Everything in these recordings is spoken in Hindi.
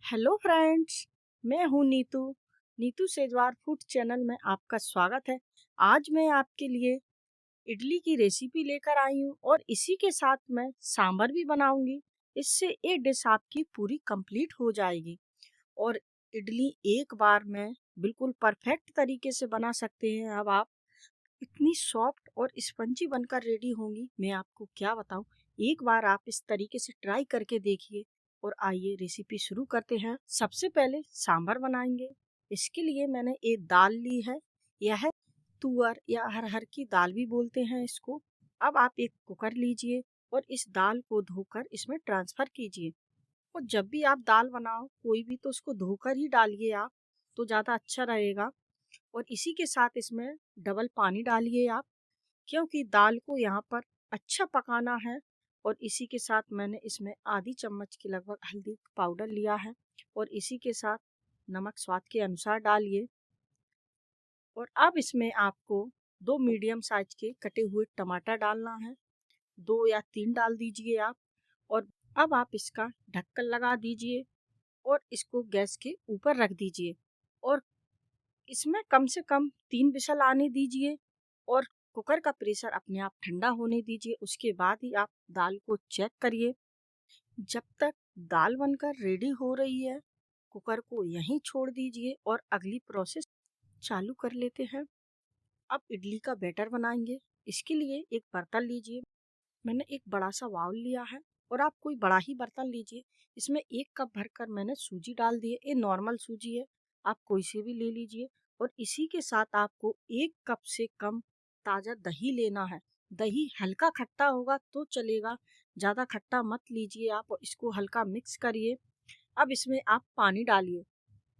हेलो फ्रेंड्स, मैं हूँ नीतू। नीतू सेजवार फूड चैनल में आपका स्वागत है। आज मैं आपके लिए इडली की रेसिपी लेकर आई हूँ और इसी के साथ मैं सांभर भी बनाऊंगी। इससे ये डिश आपकी पूरी कंप्लीट हो जाएगी और इडली एक बार में बिल्कुल परफेक्ट तरीके से बना सकते हैं। अब आप इतनी सॉफ्ट और स्पंजी बनकर रेडी होंगी, मैं आपको क्या बताऊं। एक बार आप इस तरीके से ट्राई करके देखिए। और आइए रेसिपी शुरू करते हैं। सबसे पहले सांभर बनाएंगे। इसके लिए मैंने एक दाल ली है। यह तुअर या अरहर की दाल भी बोलते हैं इसको। अब आप एक कुकर लीजिए और इस दाल को धोकर इसमें ट्रांसफर कीजिए। और जब भी आप दाल बनाओ कोई भी, तो उसको धोकर ही डालिए आप, तो ज़्यादा अच्छा रहेगा। और इसी के साथ इसमें डबल पानी डालिए आप, क्योंकि दाल को यहाँ पर अच्छा पकाना है। और इसी के साथ मैंने इसमें आधी चम्मच के लगभग हल्दी पाउडर लिया है और इसी के साथ नमक स्वाद के अनुसार डालिए। और अब इसमें आपको 2 मीडियम साइज के कटे हुए टमाटर डालना है। 2 या 3 डाल दीजिए आप। और अब आप इसका ढक्कन लगा दीजिए और इसको गैस के ऊपर रख दीजिए। और इसमें कम से कम 3 विसल आने दीजिए और कुकर का प्रेशर अपने आप ठंडा होने दीजिए। उसके बाद ही आप दाल को चेक करिए। जब तक दाल बनकर रेडी हो रही है, कुकर को यहीं छोड़ दीजिए और अगली प्रोसेस चालू कर लेते हैं। अब इडली का बैटर बनाएंगे। इसके लिए एक बर्तन लीजिए। मैंने एक बड़ा सा बाउल लिया है और आप कोई बड़ा ही बर्तन लीजिए। इसमें 1 कप भरकर मैंने सूजी डाल दी है। ये नॉर्मल सूजी है, आप कोई से भी ले लीजिए। और इसी के साथ आपको 1 कप से कम ताज़ा दही लेना है। दही हल्का खट्टा होगा तो चलेगा, ज़्यादा खट्टा मत लीजिए आप। और इसको हल्का मिक्स करिए। अब इसमें आप पानी डालिए।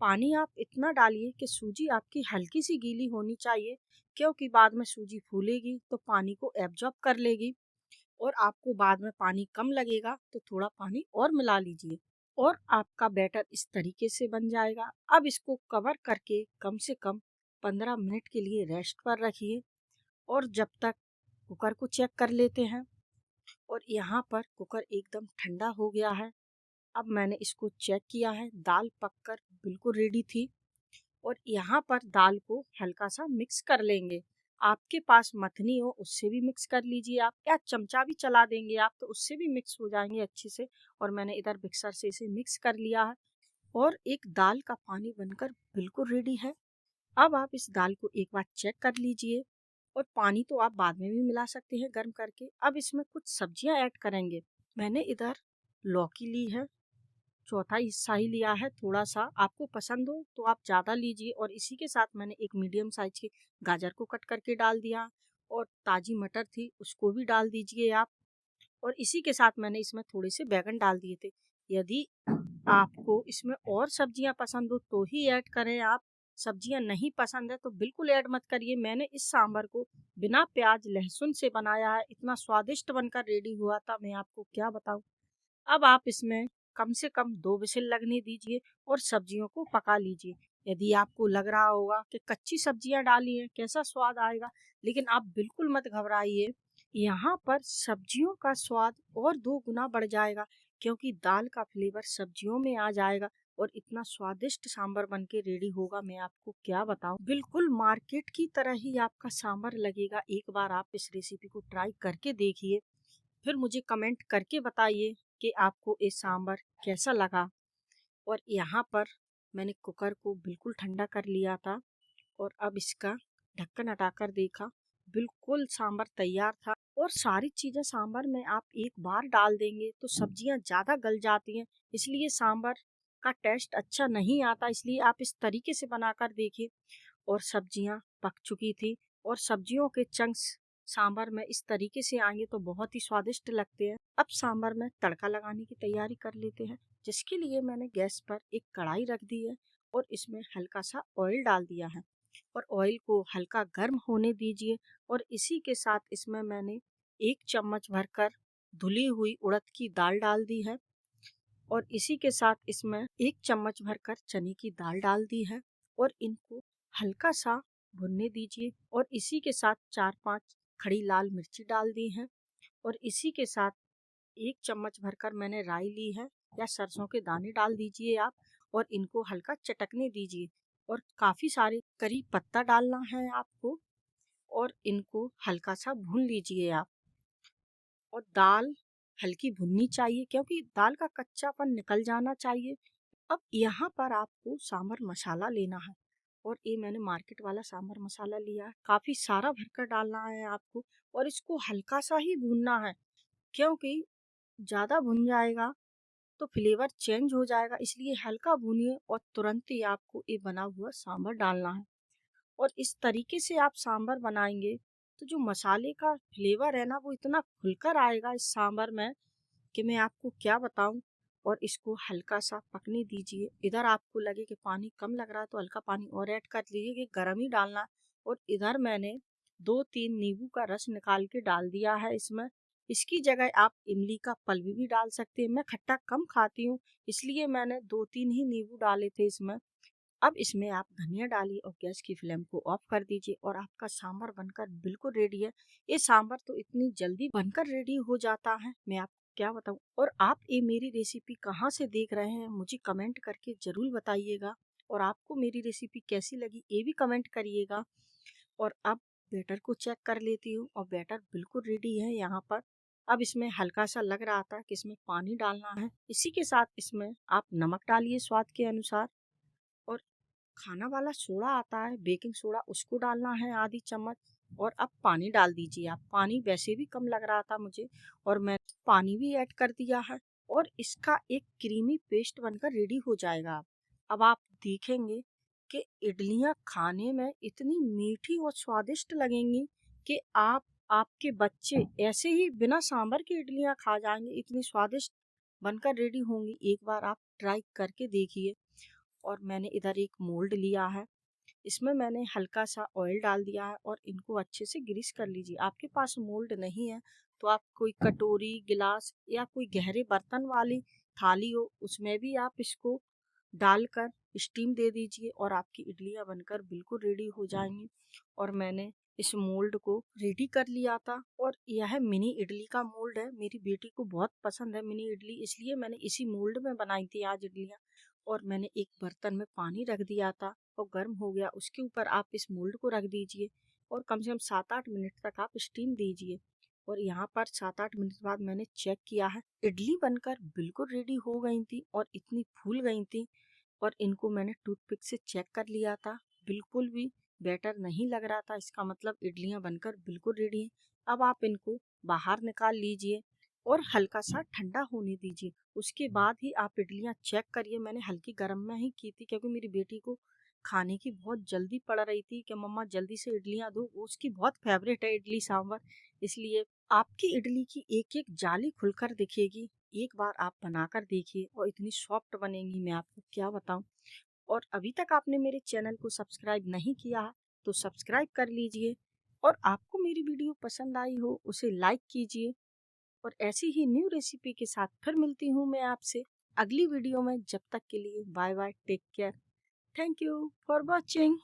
पानी आप इतना डालिए कि सूजी आपकी हल्की सी गीली होनी चाहिए, क्योंकि बाद में सूजी फूलेगी तो पानी को एब्जॉर्ब कर लेगी। और आपको बाद में पानी कम लगेगा तो थोड़ा पानी और मिला लीजिए और आपका बैटर इस तरीके से बन जाएगा। अब इसको कवर करके कम से कम 15 मिनट के लिए रेस्ट पर रखिए। और जब तक कुकर को चेक कर लेते हैं। और यहाँ पर कुकर एकदम ठंडा हो गया है। अब मैंने इसको चेक किया है, दाल पककर बिल्कुल रेडी थी। और यहाँ पर दाल को हल्का सा मिक्स कर लेंगे। आपके पास मथनी हो उससे भी मिक्स कर लीजिए आप, या चमचा भी चला देंगे आप तो उससे भी मिक्स हो जाएंगे अच्छे से। और मैंने इधर मिक्सर से इसे मिक्स कर लिया है और एक दाल का पानी बनकर बिल्कुल रेडी है। अब आप इस दाल को एक बार चेक कर लीजिए। और पानी तो आप बाद में भी मिला सकते हैं गर्म करके। अब इसमें कुछ सब्जियां ऐड करेंगे। मैंने इधर लौकी ली है, चौथा हिस्सा ही लिया है। थोड़ा सा आपको पसंद हो तो आप ज़्यादा लीजिए। और इसी के साथ मैंने एक मीडियम साइज के गाजर को कट करके डाल दिया। और ताज़ी मटर थी उसको भी डाल दीजिए आप। और इसी के साथ मैंने इसमें थोड़े से बैगन डाल दिए थे। यदि आपको इसमें और सब्जियां पसंद हो तो ही ऐड करें आप। सब्जियां नहीं पसंद है तो बिल्कुल ऐड मत करिए। मैंने इस सांभर को बिना प्याज लहसुन से बनाया है। इतना स्वादिष्ट बनकर रेडी हुआ था, मैं आपको क्या बताऊं। अब आप इसमें कम से कम 2 विसल लगने दीजिए और सब्जियों को पका लीजिए। यदि आपको लग रहा होगा कि कच्ची सब्जियां डाली हैं कैसा स्वाद आएगा, लेकिन आप बिल्कुल मत घबराइए। यहाँ पर सब्जियों का स्वाद और 2 गुना बढ़ जाएगा, क्योंकि दाल का फ्लेवर सब्जियों में आ जाएगा और इतना स्वादिष्ट सांभर बन के रेडी होगा, मैं आपको क्या बताऊं। बिल्कुल मार्केट की तरह ही आपका सांभर लगेगा। एक बार आप इस रेसिपी को ट्राई करके देखिए, फिर मुझे कमेंट करके बताइए कि आपको ये सांभर कैसा लगा। और यहाँ पर मैंने कुकर को बिल्कुल ठंडा कर लिया था और अब इसका ढक्कन हटाकर देखा, बिल्कुल सांभर तैयार था। और सारी चीज़ें सांभर में आप एक बार डाल देंगे तो सब्जियां ज़्यादा गल जाती हैं, इसलिए सांभर का टेस्ट अच्छा नहीं आता। इसलिए आप इस तरीके से बनाकर देखिए। और सब्जियां पक चुकी थी और सब्जियों के चंक्स सांभर में इस तरीके से आएंगे तो बहुत ही स्वादिष्ट लगते हैं। अब सांभर में तड़का लगाने की तैयारी कर लेते हैं, जिसके लिए मैंने गैस पर एक कढ़ाई रख दी है और इसमें हल्का सा ऑयल डाल दिया है। और ऑयल को हल्का गर्म होने दीजिए। और इसी के साथ इसमें मैंने 1 चम्मच भरकर धुली हुई उड़द की दाल डाल दी है। और इसी के साथ इसमें 1 चम्मच भरकर चने की दाल डाल दी है और इनको हल्का सा भुनने दीजिए। और इसी के साथ 4-5 खड़ी लाल मिर्ची डाल दी हैं। और इसी के साथ 1 चम्मच भरकर मैंने राई ली है या सरसों के दाने डाल दीजिए आप और इनको हल्का चटकने दीजिए। और काफ़ी सारे करी पत्ता डालना है आपको और इनको हल्का सा भून लीजिए आप। और दाल हल्की भुननी चाहिए क्योंकि दाल का कच्चापन निकल जाना चाहिए। अब यहाँ पर आपको सांभर मसाला लेना है और ये मैंने मार्केट वाला सांभर मसाला लिया है। काफ़ी सारा भरकर डालना है आपको और इसको हल्का सा ही भूनना है क्योंकि ज़्यादा भुन जाएगा तो फ्लेवर चेंज हो जाएगा, इसलिए हल्का भूनिए और तुरंत ही आपको ये बना हुआ सांभर डालना है। और इस तरीके से आप सांभर बनाएंगे तो जो मसाले का फ्लेवर है ना वो इतना खुलकर आएगा इस सांभर में कि मैं आपको क्या बताऊं। और इसको हल्का सा पकने दीजिए। इधर आपको लगे कि पानी कम लग रहा है तो हल्का पानी और ऐड कर लीजिए कि गर्म ही डालना। और इधर मैंने 2-3 नींबू का रस निकाल के डाल दिया है इसमें। इसकी जगह आप इमली का पल्प भी डाल सकते हैं। मैं खट्टा कम खाती हूँ इसलिए मैंने 2-3 ही नींबू डाले थे इसमें। अब इसमें आप धनिया डालिए और गैस की फ्लेम को ऑफ कर दीजिए और आपका सांभर बनकर बिल्कुल रेडी है। ये सांभर तो इतनी जल्दी बनकर रेडी हो जाता है, मैं आपको क्या बताऊं। और आप ये मेरी रेसिपी कहाँ से देख रहे हैं मुझे कमेंट करके जरूर बताइएगा। और आपको मेरी रेसिपी कैसी लगी ये भी कमेंट करिएगा। और अब बैटर को चेक कर लेती हूँ और बैटर बिल्कुल रेडी है यहाँ पर। अब इसमें हल्का सा लग रहा था कि इसमें पानी डालना है। इसी के साथ इसमें आप नमक डालिए स्वाद के अनुसार। और खाना वाला सोडा आता है बेकिंग सोडा उसको डालना है आधी चम्मच। और अब पानी डाल दीजिए आप। पानी वैसे भी कम लग रहा था मुझे और मैं पानी भी ऐड कर दिया है। और इसका एक क्रीमी पेस्ट बनकर रेडी हो जाएगा। अब आप देखेंगे कि इडलियां खाने में इतनी मीठी और स्वादिष्ट लगेंगी कि आपके बच्चे ऐसे ही बिना सांभर की इडलियां खा जाएंगे, इतनी स्वादिष्ट बनकर रेडी होंगी। एक बार आप ट्राई करके देखिए। और मैंने इधर एक मोल्ड लिया है, इसमें मैंने हल्का सा ऑयल डाल दिया है और इनको अच्छे से ग्रीस कर लीजिए। आपके पास मोल्ड नहीं है तो आप कोई कटोरी गिलास या कोई गहरे बर्तन वाली थाली हो उसमें भी आप इसको डालकर स्टीम दे दीजिए और आपकी इडलियां बनकर बिल्कुल रेडी हो जाएंगी। और मैंने इस मोल्ड को रेडी कर लिया था और यह मिनी इडली का मोल्ड है। मेरी बेटी को बहुत पसंद है मिनी इडली, इसलिए मैंने इसी मोल्ड में बनाई थी आज इडलियां। और मैंने एक बर्तन में पानी रख दिया था और गर्म हो गया, उसके ऊपर आप इस मोल्ड को रख दीजिए और कम से कम 7-8 मिनट तक आप स्टीम दीजिए। और यहाँ पर 7-8 मिनट बाद मैंने चेक किया है, इडली बनकर बिल्कुल रेडी हो गई थी और इतनी फूल गई थी। और इनको मैंने टूथपिक से चेक कर लिया था, बिल्कुल भी बैटर नहीं लग रहा था। इसका मतलब इडलियां बनकर बिल्कुल रेडी हैं। अब आप इनको बाहर निकाल लीजिए और हल्का सा ठंडा होने दीजिए। उसके बाद ही आप इडलियां चेक करिए। मैंने हल्की गर्म में ही की थी क्योंकि मेरी बेटी को खाने की बहुत जल्दी पड़ रही थी कि मम्मा जल्दी से इडलियां दो, वो उसकी बहुत फेवरेट है इडली सांभर। इसलिए आपकी इडली की एक एक जाली खुलकर दिखेगी। एक बार आप बनाकर देखिए और इतनी सॉफ्ट बनेंगी मैं आपको क्या बताऊं। और अभी तक आपने मेरे चैनल को सब्सक्राइब नहीं किया है तो सब्सक्राइब कर लीजिए। और आपको मेरी वीडियो पसंद आई हो उसे लाइक कीजिए। और ऐसी ही न्यू रेसिपी के साथ फिर मिलती हूँ मैं आपसे अगली वीडियो में। जब तक के लिए bye bye, take care, thank you for watching.